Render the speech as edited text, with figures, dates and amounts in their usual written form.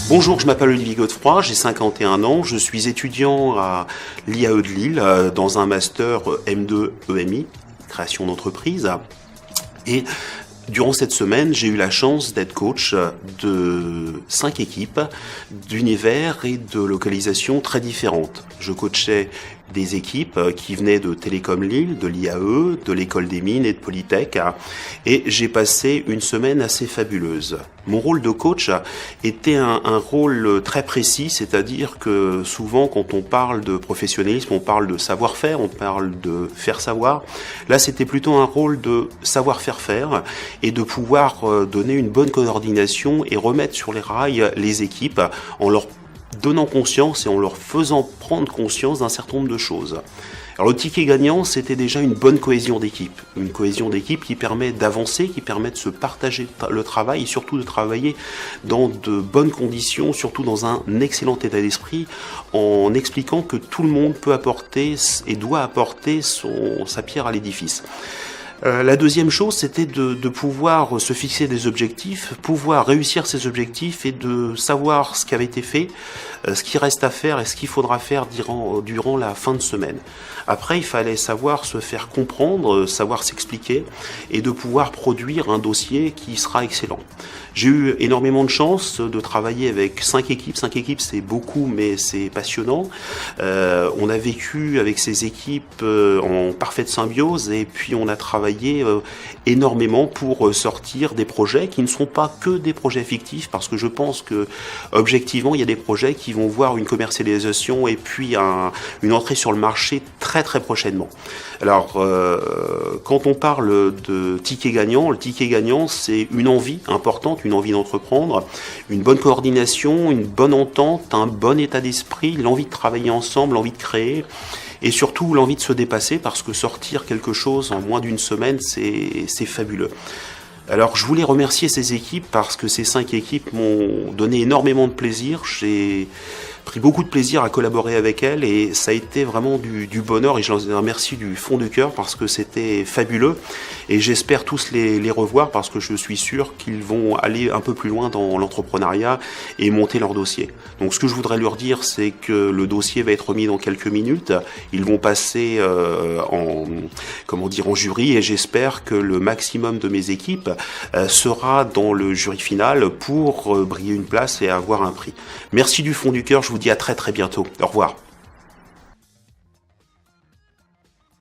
Bonjour, je m'appelle Olivier Godefroy, j'ai 51 ans, je suis étudiant à l'IAE de Lille dans un master M2 EMI, création d'entreprise. Et durant cette semaine, j'ai eu la chance d'être coach de 5 équipes d'univers et de localisations très différentes. Je coachais des équipes qui venaient de Télécom Lille, de l'IAE, de l'École des Mines et de Polytech, et j'ai passé une semaine assez fabuleuse. Mon rôle de coach était un rôle très précis, c'est-à-dire que souvent quand on parle de professionnalisme, on parle de savoir-faire, on parle de faire savoir. Là, c'était plutôt un rôle de savoir-faire faire et de pouvoir donner une bonne coordination et remettre sur les rails les équipes en leur donnant conscience et en leur faisant prendre conscience d'un certain nombre de choses. Alors le ticket gagnant, c'était déjà une bonne cohésion d'équipe. Une cohésion d'équipe qui permet d'avancer, qui permet de se partager le travail et surtout de travailler dans de bonnes conditions, surtout dans un excellent état d'esprit, en expliquant que tout le monde peut apporter et doit apporter sa pierre à l'édifice. La deuxième chose, c'était de pouvoir se fixer des objectifs, pouvoir réussir ces objectifs et de savoir ce qui avait été fait, ce qui reste à faire et ce qu'il faudra faire durant la fin de semaine. Après, il fallait savoir se faire comprendre, savoir s'expliquer et de pouvoir produire un dossier qui sera excellent. J'ai eu énormément de chance de travailler avec 5 équipes. 5 équipes, c'est beaucoup, mais c'est passionnant. On a vécu avec ces équipes en parfaite symbiose et puis on a travaillé énormément pour sortir des projets qui ne sont pas que des projets fictifs, parce que je pense que objectivement, il y a des projets qui vont voir une commercialisation et puis une entrée sur le marché très très prochainement. Alors, quand on parle de ticket gagnant, le ticket gagnant, c'est une envie importante, une envie d'entreprendre, une bonne coordination, une bonne entente, un bon état d'esprit, l'envie de travailler ensemble, l'envie de créer, et surtout l'envie de se dépasser, parce que sortir quelque chose en moins d'une semaine, c'est fabuleux. Alors je voulais remercier ces équipes parce que ces 5 équipes m'ont donné énormément de plaisir. J'ai pris beaucoup de plaisir à collaborer avec elles et ça a été vraiment du bonheur et je les remercie du fond du cœur parce que c'était fabuleux et j'espère tous les revoir parce que je suis sûr qu'ils vont aller un peu plus loin dans l'entrepreneuriat et monter leur dossier. Donc ce que je voudrais leur dire, c'est que le dossier va être remis dans quelques minutes. Ils vont passer en jury et j'espère que le maximum de mes équipes sera dans le jury final pour briller une place et avoir un prix. Merci du fond du cœur, je vous dis à très très bientôt. Au revoir.